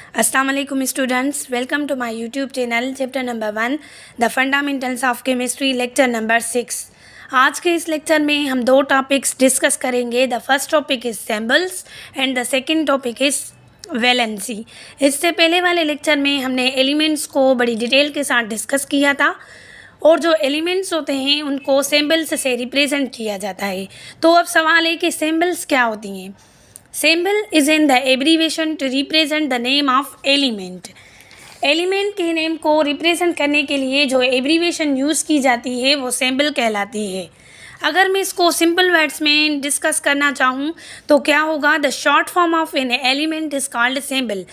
अस्सलाम वालेकुम students, welcome to my YouTube channel. Chapter number 1 the fundamentals of chemistry, lecture number 6। आज के इस लेक्चर में हम दो टॉपिक्स डिस्कस करेंगे। The first topic is symbols and the second topic is valency. इससे पहले वाले लेक्चर में हमने एलिमेंट्स को बड़ी डिटेल के साथ डिस्कस किया था और जो एलिमेंट्स होते हैं उनको सिंबल्स से रिप्रेजेंट किया जाता है। तो अब सवाल है कि सिंबल्स क्या होती हैं। Symbol is in the abbreviation to represent the name of element. Element के नेम को रिप्रेजेंट करने के लिए जो एब्रीवेशन यूज़ की जाती है वो सिंबल कहलाती है। अगर मैं इसको सिंपल वर्ड्स में डिस्कस करना चाहूँ तो क्या होगा, the short form of an element is called symbol.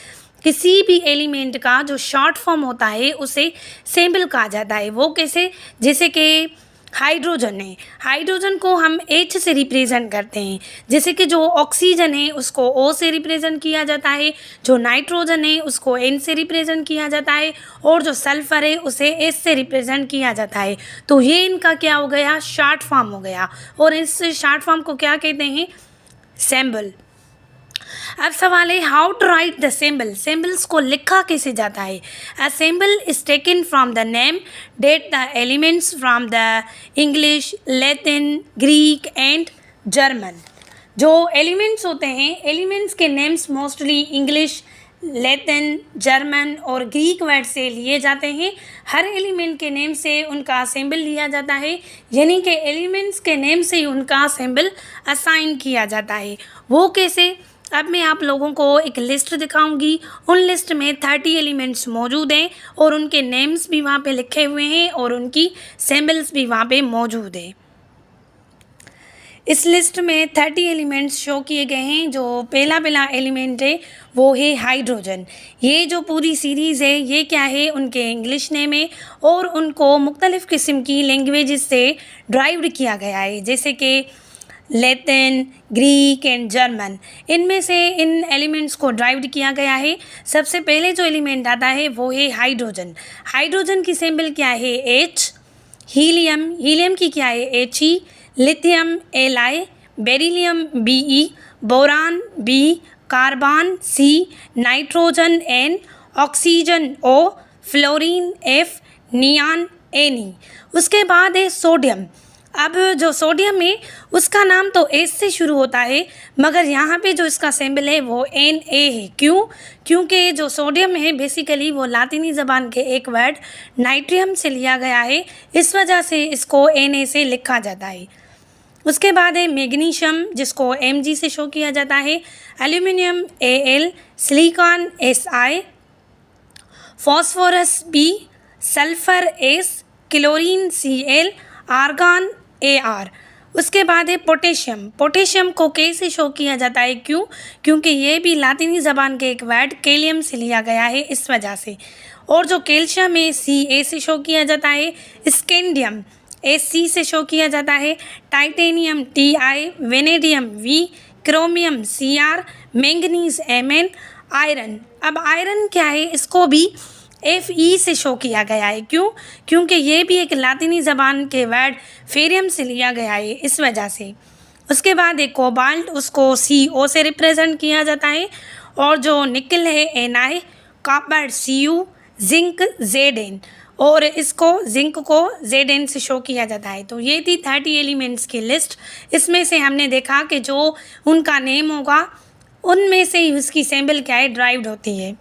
किसी भी एलिमेंट का जो शॉर्ट फॉर्म होता है उसे सिंबल कहा जाता है। वो कैसे, जैसे कि हाइड्रोजन है, हाइड्रोजन को हम H से रिप्रेजेंट करते हैं। जैसे कि जो ऑक्सीजन है उसको O से रिप्रेजेंट किया जाता है, जो नाइट्रोजन है उसको N से रिप्रेजेंट किया जाता है और जो सल्फर है उसे S से रिप्रेजेंट किया जाता है। तो ये इनका क्या हो गया, शॉर्ट फॉर्म हो गया। और इस शॉर्ट फॉर्म को क्या कहते हैं, सिंबल। अब सवाल है how to write the symbol. Symbols को लिखा कैसे जाता है। A symbol is taken from the name, that the elements from the English, Latin, Greek and German. जो एलिमेंट्स होते हैं, एलिमेंट्स के names mostly English, Latin, German और ग्रीक वर्ड से लिए जाते हैं। हर एलिमेंट के नेम से उनका सिंबल लिया जाता है, यानी कि एलिमेंट्स के नेम से ही उनका सिंबल असाइन किया जाता है। वो कैसे, अब मैं आप लोगों को एक लिस्ट दिखाऊंगी। उन लिस्ट में 30 एलिमेंट्स मौजूद हैं और उनके नेम्स भी वहाँ पे लिखे हुए हैं और उनकी सिंबल्स भी वहाँ पे मौजूद हैं। इस लिस्ट में 30 एलिमेंट्स शो किए गए हैं। जो पहला एलिमेंट है वो है हाइड्रोजन। ये जो पूरी सीरीज़ है ये क्या है, उनके इंग्लिश नेम है और उनको मुख्तलिफ़ किस्म की लैंग्वेजेस से ड्राइव्ड किया गया है, जैसे कि लैटिन, ग्रीक एंड जर्मन। इनमें से इन एलिमेंट्स को ड्राइव्ड किया गया है। सबसे पहले जो एलिमेंट आता है वो है हाइड्रोजन। हाइड्रोजन की सिंबल क्या है, H। हीलियम, हीलियम की क्या है, He। Lithium Li, beryllium Be, boron B, carbon C, nitrogen N, oxygen O, fluorine F, neon Ne। उसके बाद है सोडियम। अब जो सोडियम है उसका नाम तो एस से शुरू होता है, मगर यहाँ पे जो इसका सिंबल है वो Na है। क्यों, क्योंकि जो सोडियम है बेसिकली वो लातिनी ज़बान के एक वर्ड नाइट्रियम से लिया गया है, इस वजह से इसको Na से लिखा जाता है। उसके बाद है मैग्नीशियम, जिसको Mg से शो किया जाता है। Aluminium Al, silicon Si, phosphorus B, sulphur S, chlorine Cl, argon Ar। उसके बाद है पोटेशियम। पोटेशियम को के से शो किया जाता है, क्यों, क्योंकि ये भी लातिनी ज़बान के एक वर्ड कैलियम से लिया गया है, इस वजह से। और जो कैल्शियम है Ca से शो किया जाता है। स्कैंडियम Sc से शो किया जाता है। Titanium Ti, vanadium V, chromium Cr, manganese Mn, iron. अब आयरन क्या है, इसको भी Fe से शो किया गया है। क्यों, क्योंकि ये भी एक लातिनी ज़बान के वर्ड फेरियम से लिया गया है, इस वजह से। उसके बाद एक कोबाल्ट, उसको Co से रिप्रेजेंट किया जाता है। और जो निकल है Na, copper Cu, zinc Zn और इसको जिंक को Zn से शो किया जाता है। तो ये थी 30 एलिमेंट्स की लिस्ट। इसमें से हमने देखा कि जो उनका नेम होगा उनमें से ही उसकी सिंबल क्या है, ड्राइव्ड होती है।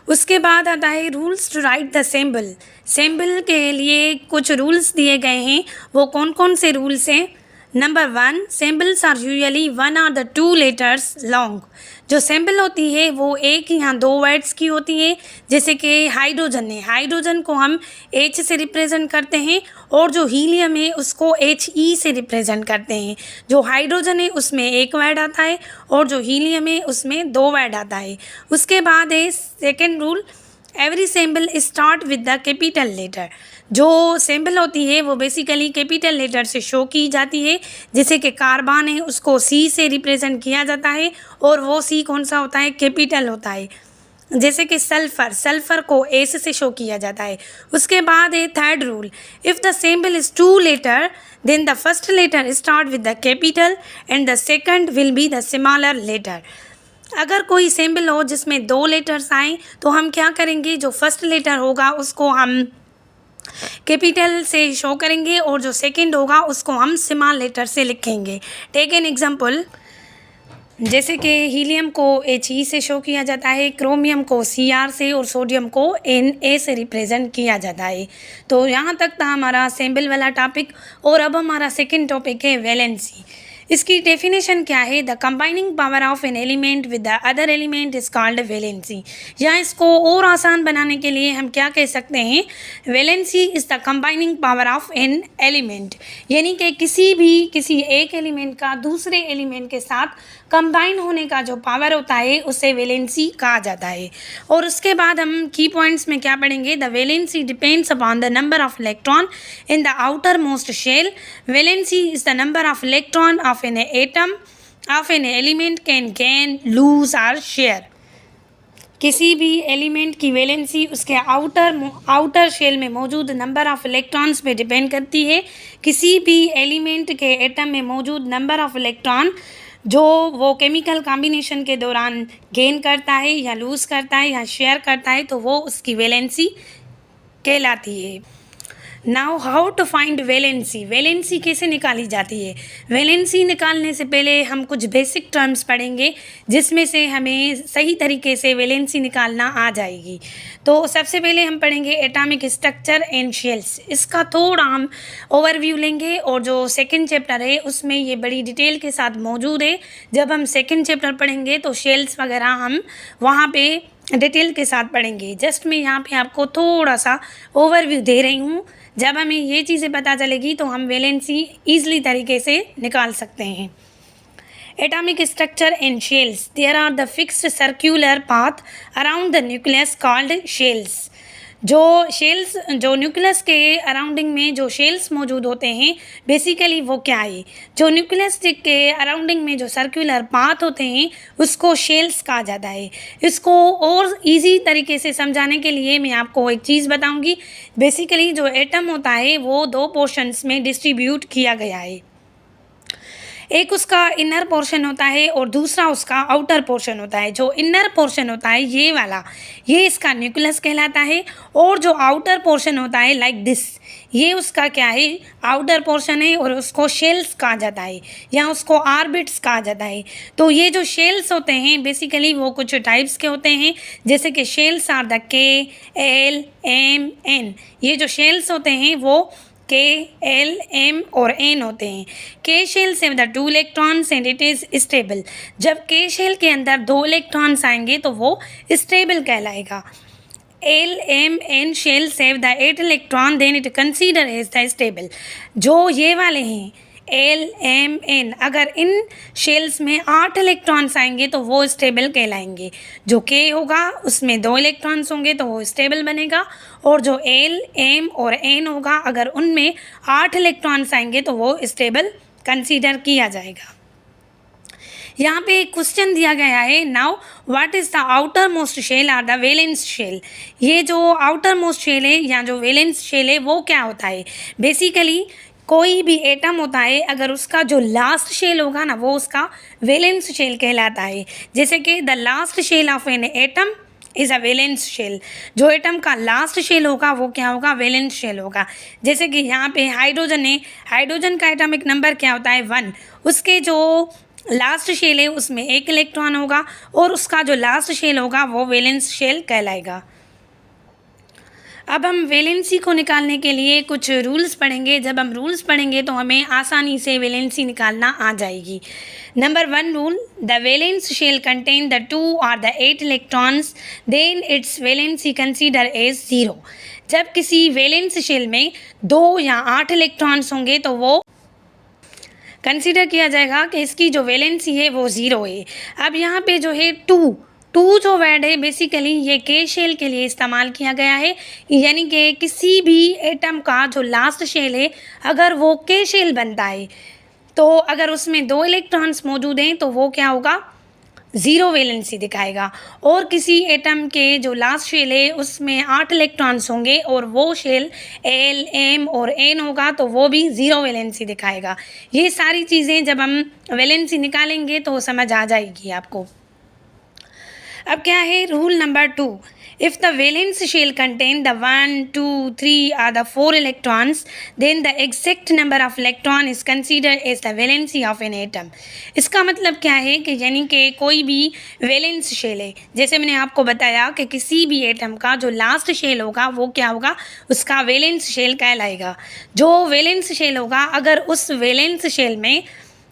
उसके बाद आता है rules to write the symbol. Symbol के लिए कुछ रूल्स दिए गए हैं। वो कौन कौन से रूल्स हैं। Number 1, symbols are usually 1 or 2 letters long. जो सिंबल होती है वो एक या दो वर्ड्स की होती है। जैसे कि हाइड्रोजन है, हाइड्रोजन को हम H से रिप्रेजेंट करते हैं और जो हीलियम है उसको He से रिप्रेजेंट करते हैं। जो हाइड्रोजन है उसमें एक वर्ड आता है और जो हीलियम है उसमें 2 वर्ड आता है। उसके बाद है second rule, every symbol start with the capital letter. जो सिंबल होती है वो बेसिकली कैपिटल लेटर से शो की जाती है। जैसे कि कार्बन है उसको C से रिप्रेजेंट किया जाता है और वो C कौन सा होता है, कैपिटल होता है। जैसे कि सल्फर, सल्फर को S से शो किया जाता है। उसके बाद है third rule, if the symbol is 2 letter then the first letter start with the capital and the second will be the smaller letter. अगर कोई सिंबल हो जिसमें 2 लेटर्स आएँ तो हम क्या करेंगे, जो फर्स्ट लेटर होगा उसको हम कैपिटल से शो करेंगे और जो सेकंड होगा उसको हम स्मॉल लेटर से लिखेंगे। टेक एन एग्जांपल, जैसे कि हीलियम को He से शो किया जाता है, क्रोमियम को Cr से और सोडियम को Na से रिप्रेजेंट किया जाता है। तो यहाँ तक था हमारा सिंबल वाला टॉपिक। और अब हमारा सेकंड टॉपिक है वैलेंसी। इसकी डेफिनेशन क्या है, the combining power of an element with the other element is called valency. या इसको और आसान बनाने के लिए हम क्या कह सकते हैं, valency is the combining power of an element, यानी कि किसी एक एलिमेंट का दूसरे एलिमेंट के साथ कंबाइन होने का जो पावर होता है उसे वैलेंसी कहा जाता है। और उसके बाद हम की पॉइंट्स में क्या पढ़ेंगे, the valency depends upon the number of electron in the outer most shell. Valency is the number of electron of an atom of an element can gain, lose और शेयर। किसी भी एलिमेंट की valency उसके outer shell में मौजूद number of electrons पे depend करती है। किसी भी एलिमेंट के एटम में मौजूद नंबर ऑफ इलेक्ट्रॉन जो वो केमिकल कॉम्बिनेशन के दौरान गेन करता है या लूज़ करता है या शेयर करता है तो वो उसकी वैलेंसी कहलाती है। Now how to find valency, valency कैसे निकाली जाती है। वैलेंसी निकालने से पहले हम कुछ बेसिक टर्म्स पढ़ेंगे जिसमें से हमें सही तरीके से वैलेंसी निकालना आ जाएगी। तो सबसे पहले हम पढ़ेंगे एटॉमिक स्ट्रक्चर एंड शेल्स। इसका थोड़ा हम ओवरव्यू लेंगे और जो सेकंड चैप्टर है उसमें ये बड़ी डिटेल के साथ मौजूद है। जब हम सेकंड चैप्टर पढ़ेंगे तो शेल्स वगैरह हम वहाँ पे डिटेल के साथ पढ़ेंगे। जस्ट मैं यहाँ पे आपको थोड़ा सा ओवरव्यू दे रही हूँ। जब हमें ये चीज़ें पता चलेगी तो हम वैलेंसी ईजिली तरीके से निकाल सकते हैं। Atomic structure and shells, there are the fixed circular path around the nucleus called shells. जो न्यूक्लियस के अराउंडिंग में जो शेल्स मौजूद होते हैं बेसिकली वो क्या है, जो न्यूक्लियस के अराउंडिंग में जो सर्कुलर पाथ होते हैं उसको शेल्स कहा जाता है। इसको और इजी तरीके से समझाने के लिए मैं आपको एक चीज़ बताऊंगी। बेसिकली जो एटम होता है वो 2 पोर्शंस में डिस्ट्रीब्यूट किया गया है। एक उसका इनर पोर्शन होता है और दूसरा उसका आउटर पोर्शन होता है। जो इनर पोर्शन होता है ये वाला, ये इसका न्यूक्लियस कहलाता है। और जो आउटर पोर्शन होता है लाइक दिस, ये उसका क्या है, आउटर पोर्शन है और उसको शेल्स कहा जाता है या उसको ऑर्बिट्स कहा जाता है। तो ये जो शेल्स होते हैं बेसिकली वो कुछ टाइप्स के होते हैं, जैसे कि shells are the K, L, M, N। ये जो शेल्स होते हैं वो K, L, M और N होते हैं। K शेल से 2 electrons and it is stable. जब K शेल के अंदर 2 इलेक्ट्रॉन्स आएंगे तो वो स्टेबल कहलाएगा। L, M, N shell save the 8 electron then it consider as the stable. जो ये वाले हैं L, M, N, अगर इन शेल्स में 8 इलेक्ट्रॉन्स आएंगे तो वो स्टेबल कहलाएंगे। जो K होगा उसमें 2 इलेक्ट्रॉन्स होंगे तो वो स्टेबल बनेगा। और जो L, M और N होगा अगर उनमें 8 इलेक्ट्रॉन्स आएंगे तो वो स्टेबल कंसीडर किया जाएगा। यहाँ पे एक क्वेश्चन दिया गया है, now what is the outer most shell are the valence shell. ये जो आउटर मोस्ट शेल है या जो वैलेंस शेल है वो क्या होता है, बेसिकली कोई भी एटम होता है अगर उसका जो लास्ट शेल होगा ना वो उसका वैलेंस शेल कहलाता है। जैसे कि the last shell of an atom is a valence shell. जो एटम का लास्ट शेल होगा वो क्या होगा, वैलेंस शेल होगा। जैसे कि यहाँ पे हाइड्रोजन है, हाइड्रोजन का एटॉमिक नंबर क्या होता है 1। उसके जो लास्ट शेल है उसमें 1 इलेक्ट्रॉन होगा और उसका जो लास्ट शेल होगा वो वैलेंस शेल कहलाएगा। अब हम वैलेंसी को निकालने के लिए कुछ रूल्स पढ़ेंगे। जब हम रूल्स पढ़ेंगे तो हमें आसानी से वैलेंसी निकालना आ जाएगी। Number 1 rule, the valence shell contain the 2 और the 8 electrons then its valency consider as 0। जब किसी वैलेंस शेल में 2 या 8 इलेक्ट्रॉन्स होंगे तो वो कंसीडर किया जाएगा कि इसकी जो वैलेंसी है वो 0 है। अब यहाँ पे जो है 2 जो वर्ड है बेसिकली ये K शेल के लिए इस्तेमाल किया गया है, यानी कि किसी भी एटम का जो लास्ट शेल है अगर वो K शेल बनता है तो अगर उसमें 2 इलेक्ट्रॉन्स मौजूद हैं तो वो क्या होगा, 0 वैलेंसी दिखाएगा। और किसी एटम के जो लास्ट शेल है उसमें 8 इलेक्ट्रॉन्स होंगे और वो शेल L, M और N होगा तो वो भी 0 वैलेंसी दिखाएगा। ये सारी चीज़ें जब हम वैलेंसी निकालेंगे तो समझ आ जाएगी आपको। अब क्या है rule number 2, if the valence shell contain the 1 2 3 or the 4 electrons, then the exact number of electron is considered as the valency of an atom. इसका मतलब क्या है कि यानी कि कोई भी वैलेंस शेल है, जैसे मैंने आपको बताया कि किसी भी एटम का जो लास्ट शेल होगा वो क्या होगा, उसका वैलेंस शेल कहलाएगा। जो वैलेंस शेल होगा, अगर उस वैलेंस शेल में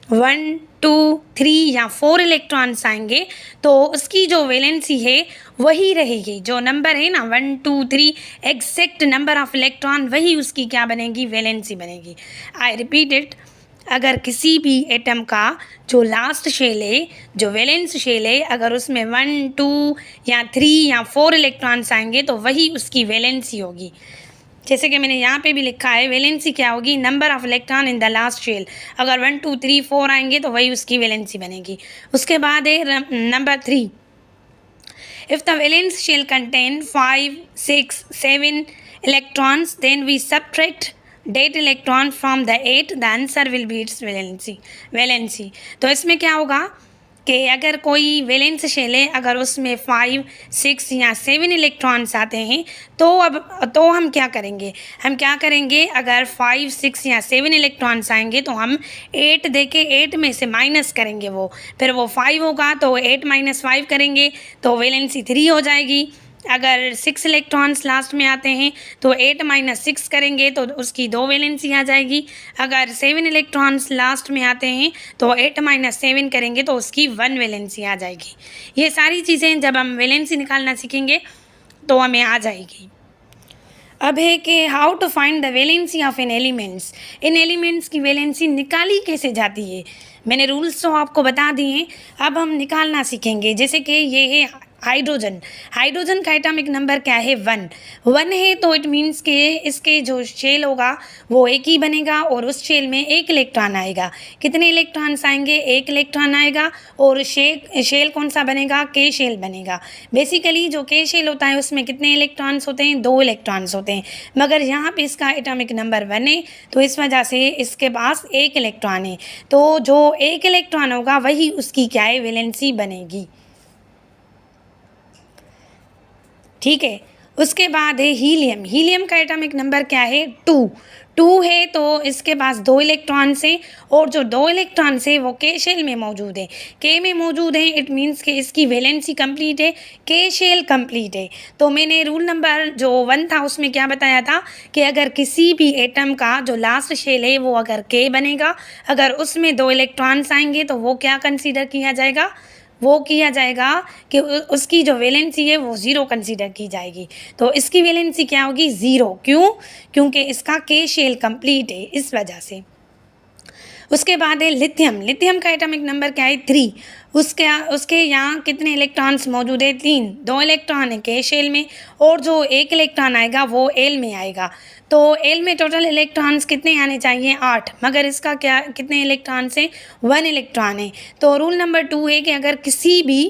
1 2 3 या 4 इलेक्ट्रॉन्स आएंगे तो उसकी जो वैलेंसी है वही रहेगी। जो नंबर है ना 1 2 3 एग्जैक्ट नंबर ऑफ इलेक्ट्रॉन, वही उसकी क्या बनेगी, वैलेंसी बनेगी। आई रिपीट इट, अगर किसी भी एटम का जो लास्ट शेल है, जो वैलेंस शेल है, अगर उसमें 1 2 या 3 या 4 इलेक्ट्रॉन्स आएंगे तो वही उसकी वैलेंसी होगी। जैसे कि मैंने यहाँ पे भी लिखा है, वैलेंसी क्या होगी, number of electron in the last shell. अगर 1 2 3 4 आएंगे तो वही उसकी वैलेंसी बनेगी। उसके बाद है number 3, if the valence shell contain 5 6 7 electrons, then we subtract 8 electron from the 8, the answer will be its valency। तो इसमें क्या होगा कि अगर कोई वैलेंस शेल है, अगर उसमें 5 6 या 7 इलेक्ट्रॉन्स आते हैं तो हम क्या करेंगे, अगर 5 6 या 7 इलेक्ट्रॉन्स आएंगे तो हम 8 देके 8 में से माइनस करेंगे, फिर वो 5 होगा तो 8 - 5 करेंगे तो वैलेंसी 3 हो जाएगी। अगर 6 इलेक्ट्रॉन्स लास्ट में आते हैं तो 8 - 6 करेंगे तो उसकी 2 वैलेंसी आ जाएगी। अगर 7 इलेक्ट्रॉन्स लास्ट में आते हैं तो 8 - 7 करेंगे तो उसकी 1 वैलेंसी आ जाएगी। ये सारी चीज़ें जब हम वैलेंसी निकालना सीखेंगे तो हमें आ जाएगी। अब है कि how to find the valency of इन एलिमेंट्स। इन एलिमेंट्स की वैलेंसी निकाली कैसे जाती है, मैंने रूल्स तो आपको बता दिए हैं, अब हम निकालना सीखेंगे। जैसे कि ये है हाइड्रोजन का एटॉमिक नंबर क्या है, 1 है, तो इट मीन्स के इसके जो शेल होगा वो एक ही बनेगा और उस शेल में 1 इलेक्ट्रॉन आएगा। कितने इलेक्ट्रॉन्स आएंगे, 1 इलेक्ट्रॉन आएगा और शेल कौन सा बनेगा, के शेल बनेगा। बेसिकली जो के शेल होता है उसमें कितने इलेक्ट्रॉन्स होते हैं, 2 इलेक्ट्रॉन्स होते हैं, मगर यहाँ पे इसका एटॉमिक नंबर 1 है तो इस वजह से इसके पास 1 इलेक्ट्रॉन है। तो जो 1 इलेक्ट्रॉन होगा वही उसकी क्या है, वैलेंसी बनेगी। ठीक है। उसके बाद है हीलियम का एटॉमिक नंबर क्या है, 2 है, तो इसके पास 2 इलेक्ट्रॉन्स हैं और जो 2 इलेक्ट्रॉन्स है वो के शेल में मौजूद है, के में मौजूद है, इट मीन्स कि इसकी वैलेंसी कंप्लीट है, के शेल कंप्लीट है। तो मैंने रूल नंबर जो 1 था उसमें क्या बताया था कि अगर किसी भी एटम का जो लास्ट शेल है वो अगर के बनेगा, अगर उसमें 2 इलेक्ट्रॉन्स आएंगे तो वो क्या कंसीडर किया जाएगा, वो किया जाएगा कि उसकी जो वैलेंसी है वो 0 कंसीडर की जाएगी। तो इसकी वैलेंसी क्या होगी, 0। क्यों, क्योंकि इसका के शेल कंप्लीट है, इस वजह से। उसके बाद है लिथियम का एटॉमिक नंबर क्या है, 3। उसके यहाँ कितने इलेक्ट्रॉन्स मौजूद है, 3। 2 इलेक्ट्रॉन है के शेल में और जो 1 इलेक्ट्रॉन आएगा वो एल में आएगा। तो एल में टोटल इलेक्ट्रॉन्स कितने आने चाहिए, 8, मगर इसका क्या कितने इलेक्ट्रॉन्स हैं, 1 इलेक्ट्रॉन है। तो रूल नंबर 2 है कि अगर किसी भी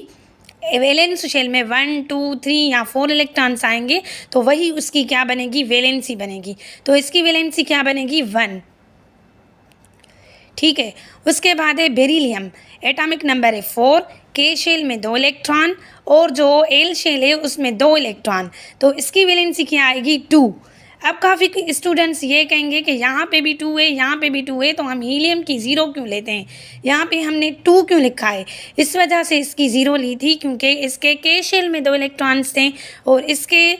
वैलेंस शेल में 1 2 3 या 4 इलेक्ट्रॉन्स आएंगे तो वही उसकी क्या बनेगी, वैलेंसी बनेगी। तो इसकी वैलेंसी क्या बनेगी, 1। ठीक है। उसके बाद है बेरिलियम, एटॉमिक नंबर है 4, के शेल में 2 इलेक्ट्रॉन और जो एल शेल है उसमें 2 इलेक्ट्रॉन, तो इसकी वैलेंसी क्या आएगी, 2। अब काफ़ी स्टूडेंट्स ये कहेंगे कि यहाँ पे भी 2 है, यहाँ पे भी 2 है, तो हम हीलियम की 0 क्यों लेते हैं, यहाँ पे हमने 2 क्यों लिखा है। इस वजह से इसकी 0 ली थी क्योंकि इसके के शेल में 2 इलेक्ट्रॉन्स थे और इसके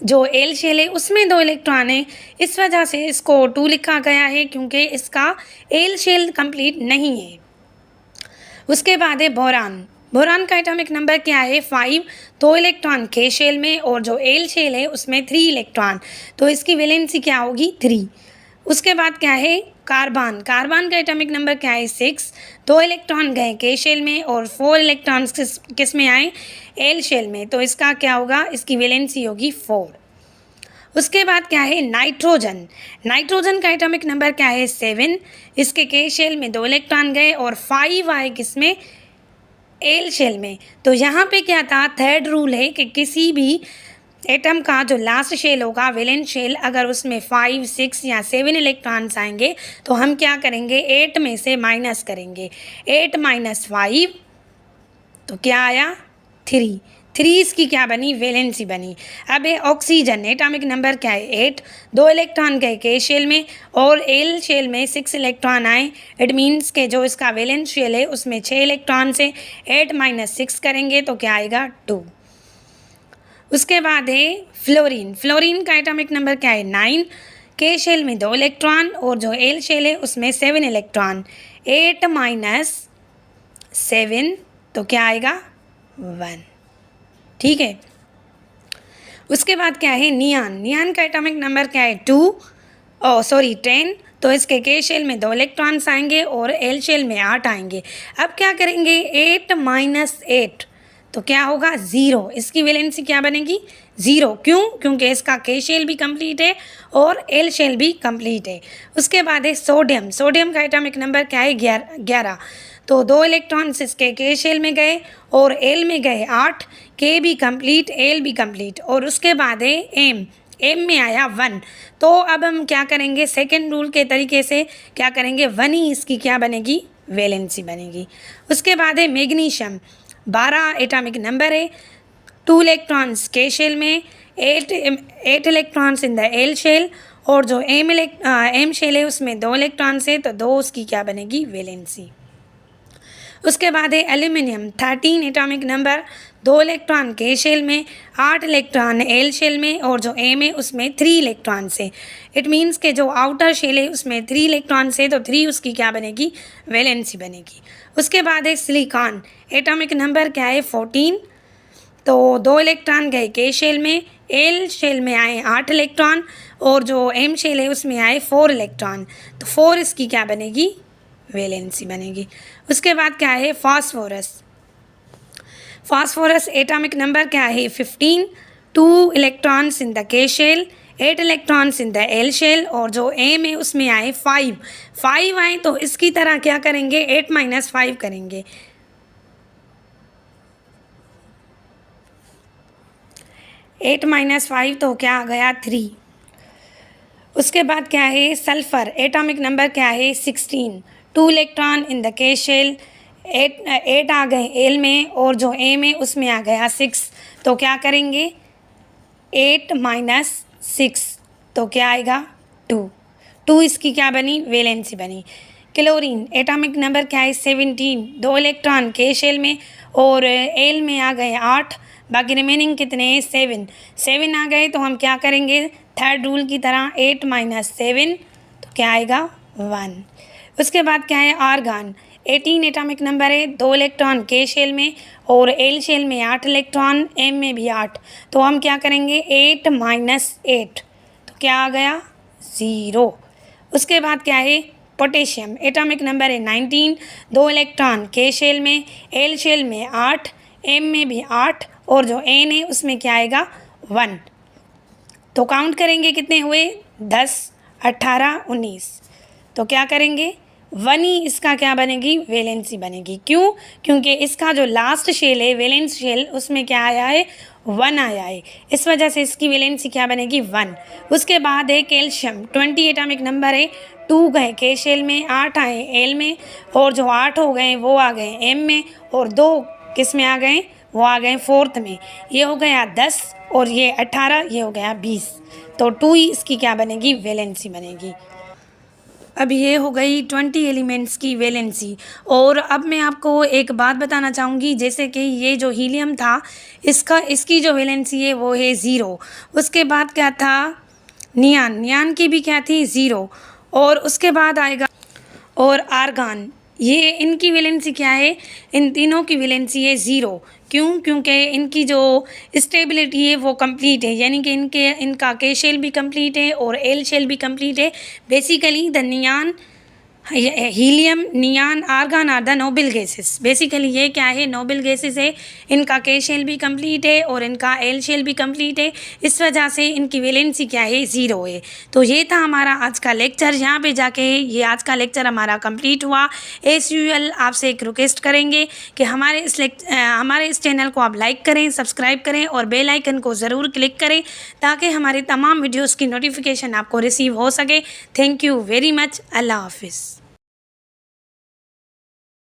जो एल शेल है उसमें 2 इलेक्ट्रॉन है, इस वजह से इसको 2 लिखा गया है क्योंकि इसका एल शेल कंप्लीट नहीं है। उसके बाद है बोरान का एटॉमिक नंबर क्या है, 5। 2 इलेक्ट्रॉन के शेल में और जो एल शेल है उसमें 3 इलेक्ट्रॉन, तो इसकी वैलेंसी क्या होगी, 3। उसके बाद क्या है कार्बन का एटॉमिक नंबर क्या है, 6। 2 इलेक्ट्रॉन गए के शेल में और 4 इलेक्ट्रॉन किस में आए, एल शेल में, तो इसका क्या होगा, इसकी वैलेंसी होगी 4। उसके बाद क्या है नाइट्रोजन का एटॉमिक नंबर क्या है, 7। इसके के शेल में 2 इलेक्ट्रॉन गए और 5 आए किसमें, एल शेल में। तो यहाँ पे क्या था, थर्ड रूल है कि किसी भी एटम का जो लास्ट शेल होगा, वैलेंस शेल, अगर उसमें 5 6 या 7 इलेक्ट्रॉन्स आएंगे तो हम क्या करेंगे, 8 में से माइनस करेंगे। 8 - 5 तो क्या आया, 3। 3 इसकी क्या बनी, वैलेंसी बनी। अब ये ऑक्सीजन एटॉमिक नंबर क्या है 8, 2 इलेक्ट्रॉन गए के शेल में और एल शेल में 6 इलेक्ट्रॉन आए। इट मीन्स के जो इसका वैलेंस शेल है उसमें 6 इलेक्ट्रॉन से 8 - 6 करेंगे तो क्या आएगा 2। उसके बाद है फ्लोरीन। फ्लोरीन का एटॉमिक नंबर क्या है 9, के शेल में 2 इलेक्ट्रॉन और जो एल शेल है उसमें 7 इलेक्ट्रॉन। 8 - 7 तो क्या आएगा 1। ठीक है। उसके बाद क्या है नियान। नियान का एटॉमिक नंबर क्या है 10। तो इसके के शेल में 2 इलेक्ट्रॉन्स आएंगे और एल शेल में 8 आएंगे। अब क्या करेंगे 8 - 8 तो क्या होगा 0। इसकी वैलेंसी क्या बनेगी 0। क्यों, क्योंकि इसका के शेल भी कंप्लीट है और एल शेल भी कंप्लीट है। उसके बाद है सोडियम। सोडियम का एटॉमिक नंबर क्या है 11। तो 2 इलेक्ट्रॉन्स इसके के शेल में गए और एल में गए 8, के भी कंप्लीट एल भी कंप्लीट। और उसके बाद है एम में आया 1। तो अब हम क्या करेंगे सेकेंड रूल के तरीके से क्या करेंगे 1 ही इसकी क्या बनेगी वैलेंसी बनेगी। उसके बाद है मैग्नीशियम। 12 एटॉमिक नंबर है, 2 इलेक्ट्रॉन्स के शेल में, 8 electrons in the L shell और जो एम शेल है उसमें 2 इलेक्ट्रॉन्स है तो 2 उसकी क्या बनेगी वैलेंसी। उसके बाद है एल्यूमिनियम। 13 एटॉमिक नंबर, 2 इलेक्ट्रॉन के शेल में, 8 इलेक्ट्रॉन एल शेल में और जो एम है उसमें 3 इलेक्ट्रॉन से। इट मीन्स के जो आउटर शेल है उसमें 3 इलेक्ट्रॉन से तो 3 उसकी क्या बनेगी वैलेंसी बनेगी। उसके बाद है सिलिकॉन। एटॉमिक नंबर क्या है 14। तो 2 इलेक्ट्रॉन गए के शेल में, एल शेल में आए 8 इलेक्ट्रॉन और जो एम शेल है उसमें आए 4 इलेक्ट्रॉन तो 4 इसकी क्या बनेगी वैलेंसी बनेगी। उसके बाद क्या है फास्फोरस। फास्फोरस एटॉमिक नंबर क्या है 15। 2 electrons in the K shell, 8 electrons in the L shell और जो एम है उसमें आए 5 आए तो इसकी तरह क्या करेंगे 8 - 5 करेंगे। 8 - 5 तो क्या आ गया 3। उसके बाद क्या है सल्फर। एटॉमिक नंबर क्या है 16। 2 electron in the K shell, 8 आ गए एल में और जो एम है उसमें आ गया 6 तो क्या करेंगे 8 - 6 तो क्या आएगा 2 इसकी क्या बनी वैलेंसी बनी। क्लोरीन एटॉमिक नंबर क्या है 17। 2 इलेक्ट्रॉन के शेल में और एल में आ गए 8, बाकी रिमेनिंग कितने हैं 7 आ गए तो हम क्या करेंगे थर्ड रूल की तरह 8 - 7 तो क्या आएगा 1। उसके बाद क्या है आर्गन। 18 एटॉमिक नंबर है, 2 इलेक्ट्रॉन के शेल में और एल शेल में 8 इलेक्ट्रॉन, एम में भी 8 तो हम क्या करेंगे 8 - 8 तो क्या आ गया 0। उसके बाद क्या है पोटेशियम। एटॉमिक नंबर है 19। 2 इलेक्ट्रॉन के शेल में, एल शेल में 8, एम में भी 8 और जो एन है उसमें क्या आएगा 1 तो काउंट करेंगे कितने हुए 10, 18, 19 तो क्या करेंगे 1 ही इसका क्या बनेगी वैलेंसी बनेगी। क्यों, क्योंकि इसका जो लास्ट शेल है वैलेंस शेल उसमें क्या आया है 1 आया है, इस वजह से इसकी वैलेंसी क्या बनेगी 1। उसके बाद है कैल्शियम। 20 एटॉमिक नंबर है, 2 गए के शेल में, 8 आए एल में और जो 8 हो गए वो आ गए एम में और 2 किस में आ गए वो आ गए 4th में। ये हो गया 10 और ये 18, ये हो गया 20 तो 2 ही इसकी क्या बनेगी वैलेंसी बनेगी। अब ये हो गई 20 एलिमेंट्स की वैलेंसी। और अब मैं आपको एक बात बताना चाहूँगी, जैसे कि ये जो हीलियम था इसकी जो वैलेंसी है वो है 0। उसके बाद क्या था नियान की भी क्या थी 0 और उसके बाद आएगा और आर्गन। ये इनकी वैलेंसी क्या है, इन तीनों की वैलेंसी है 0। क्यों, क्योंकि इनकी जो स्टेबिलिटी है वो कंप्लीट है, यानी कि इनका के शेल भी कंप्लीट है और एल शेल भी कंप्लीट है। Basically the neon, helium, neon, argon are the noble gases. Basically ये क्या है नोबल गैसेस है, इनका के शेल भी कंप्लीट है और इनका एल शेल भी कंप्लीट है, इस वजह से इनकी वैलेंसी क्या है 0 है। तो ये था हमारा आज का लेक्चर। यहाँ पे जाके ये आज का लेक्चर हमारा कंप्लीट हुआ। एज यूजुअल आपसे एक रिक्वेस्ट करेंगे कि हमारे इस चैनल को आप लाइक करें, सब्सक्राइब करें और बेल आइकन को ज़रूर क्लिक करें ताकि हमारे तमाम वीडियोज़ की नोटिफिकेशन आपको रिसीव हो सके। Thank you very much. अल्लाह हाफिज़।